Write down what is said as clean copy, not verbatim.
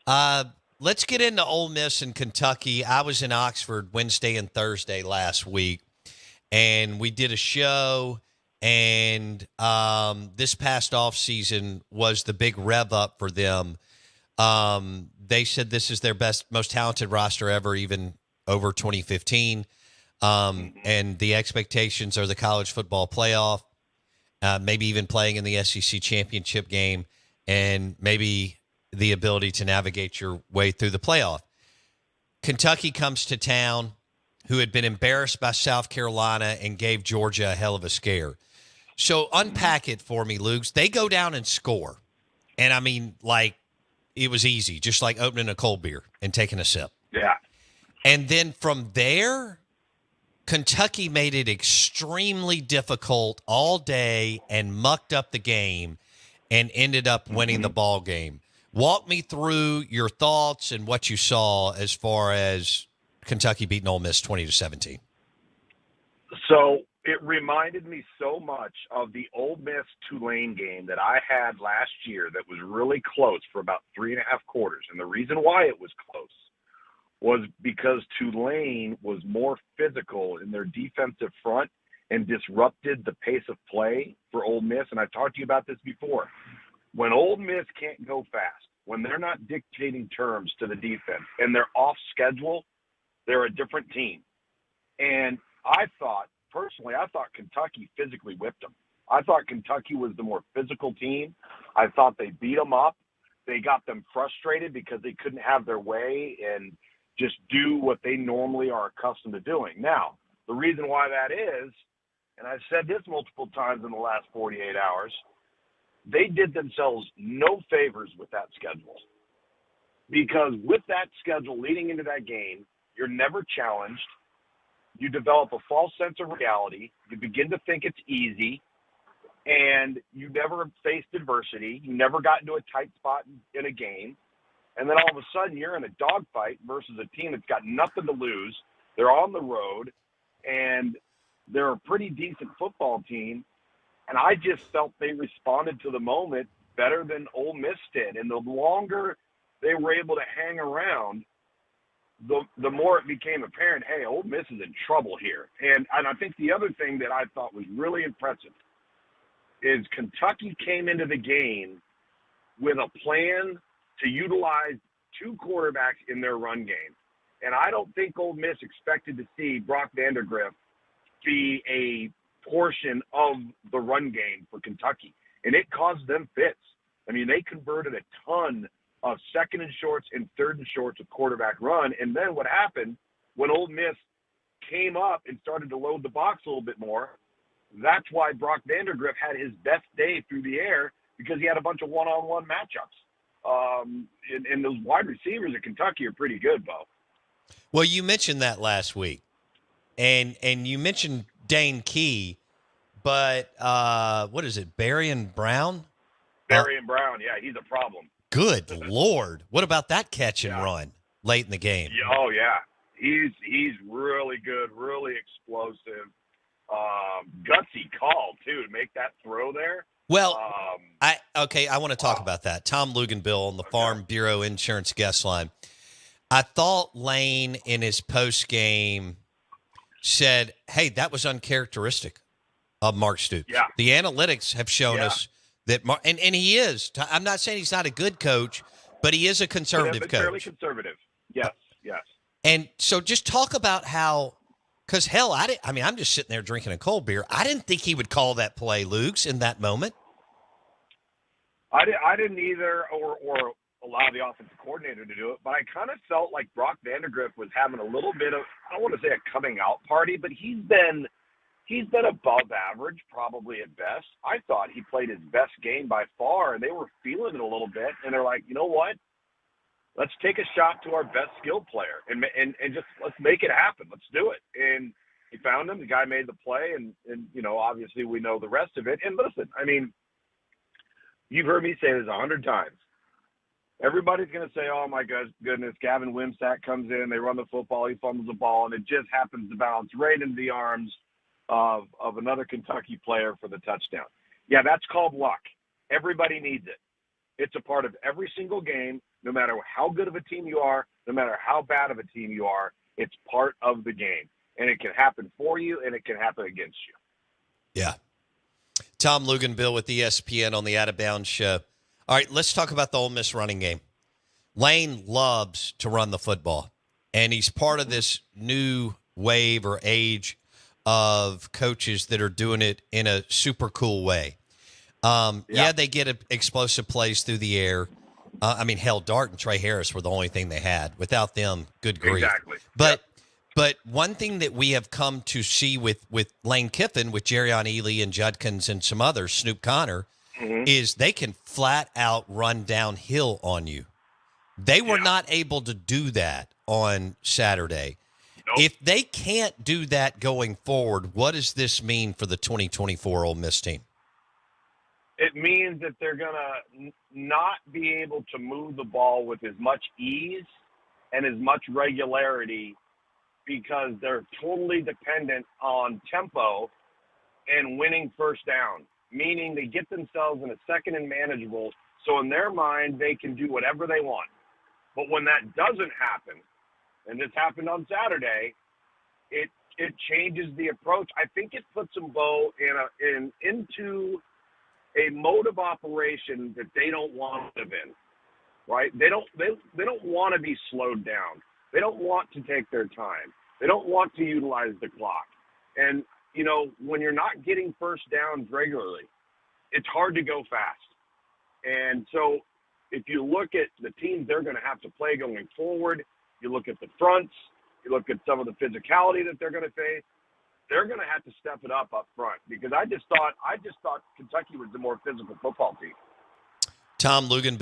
Uh, let's get into Ole Miss and Kentucky. I was in Oxford Wednesday and Thursday last week, and we did a show. And this past off season was the big rev up for them. They said this is their best, most talented roster ever, even over 2015. And the expectations are the college football playoff, maybe even playing in the SEC championship game, and maybe the ability to navigate your way through the playoff. Kentucky comes to town, who had been embarrassed by South Carolina and gave Georgia a hell of a scare. So unpack it for me, Luke. They go down and score. And I mean, like, it was easy, just like opening a cold beer and taking a sip. Yeah. And then from there, Kentucky made it extremely difficult all day and mucked up the game and ended up winning the ball game. Walk me through your thoughts and what you saw as far as Kentucky beating Ole Miss 20-17. So it reminded me so much of the Ole Miss Tulane game that I had last year that was really close for about 3.5 quarters. And the reason why it was close was because Tulane was more physical in their defensive front and disrupted the pace of play for Ole Miss. And I've talked to you about this before. When Ole Miss can't go fast, when they're not dictating terms to the defense and they're off schedule, they're a different team. And I thought Kentucky physically whipped them. I thought Kentucky was the more physical team. I thought they beat them up. They got them frustrated because they couldn't have their way and just do what they normally are accustomed to doing. Now, the reason why that is, and I've said this multiple times in the last 48 hours, they did themselves no favors with that schedule. Because with that schedule leading into that game, you're never challenged. You develop a false sense of reality. You begin to think it's easy, and you never faced adversity. You never got into a tight spot in a game. And then all of a sudden you're in a dogfight versus a team that's got nothing to lose. They're on the road, and they're a pretty decent football team. And I just felt they responded to the moment better than Ole Miss did. And the longer they were able to hang around, the more it became apparent, hey, Ole Miss is in trouble here. And I think the other thing that I thought was really impressive is Kentucky came into the game with a plan to utilize two quarterbacks in their run game. And I don't think Ole Miss expected to see Brock Vandagriff be a portion of the run game for Kentucky. And it caused them fits. I mean, they converted a ton of second and shorts and third and shorts with quarterback run. And then what happened when Ole Miss came up and started to load the box a little bit more, that's why Brock Vandagriff had his best day through the air, because he had a bunch of one-on-one matchups. And those wide receivers at Kentucky are pretty good, Bo. Well, you mentioned that last week, and you mentioned Dane Key, but what is it, Barry Brown? Barry and Brown, yeah, he's a problem. Good Lord. What about that catch and run late in the game? Yeah, oh, yeah. He's really good, really explosive. Gutsy call, too, to make that throw there. Well, I want to talk about that. Tom Luginbill on the Farm Bureau Insurance guest line. I thought Lane in his post game said, hey, that was uncharacteristic of Mark Stoops. Yeah. The analytics have shown us that and he is. I'm not saying he's not a good coach, but he is a conservative coach. Fairly conservative. Yes, yes. And so just talk about how, because hell, I'm just sitting there drinking a cold beer. I didn't think he would call that play, Luke's, in that moment. I didn't either, or allow the offensive coordinator to do it, but I kind of felt like Brock Vandagriff was having a little bit of, I don't want to say a coming out party, but he's been above average, probably at best. I thought he played his best game by far, and they were feeling it a little bit, and they're like, you know what? Let's take a shot to our best skill player and just let's make it happen. Let's do it. And he found him. The guy made the play, and obviously we know the rest of it. And listen, I mean, you've heard me say this 100 times. Everybody's going to say, oh, my goodness, Gavin Wimsatt comes in, they run the football, he fumbles the ball, and it just happens to bounce right into the arms of another Kentucky player for the touchdown. Yeah, that's called luck. Everybody needs it. It's a part of every single game. no matter how good of a team you are, no matter how bad of a team you are, it's part of the game. And it can happen for you, and it can happen against you. Yeah. Tom Luginbill with ESPN on the Out of Bounds show. All right, let's talk about the Ole Miss running game. Lane loves to run the football, and he's part of this new wave or age of coaches that are doing it in a super cool way. Yeah, they get explosive plays through the air. Hell, Dart and Trey Harris were the only thing they had. Without them, good grief. Exactly. But one thing that we have come to see with Lane Kiffin, with Jerrion Ely and Judkins and some others, Snoop Connor, is they can flat out run downhill on you. They were not able to do that on Saturday. Nope. If they can't do that going forward, what does this mean for the 2024 Ole Miss team? It means that they're going to not be able to move the ball with as much ease and as much regularity because they're totally dependent on tempo and winning first down, meaning they get themselves in a second and manageable, so in their mind they can do whatever they want. But when that doesn't happen, and this happened on Saturday, it changes the approach. I think it puts them, Bo, into a mode of operation that they don't want to live in, right? They don't want to be slowed down. They don't want to take their time. They don't want to utilize the clock. And, when you're not getting first downs regularly, it's hard to go fast. And so if you look at the teams they're going to have to play going forward, you look at the fronts, you look at some of the physicality that they're going to face, they're going to have to step it up front because I just thought Kentucky was the more physical football team. Tom Luginbill.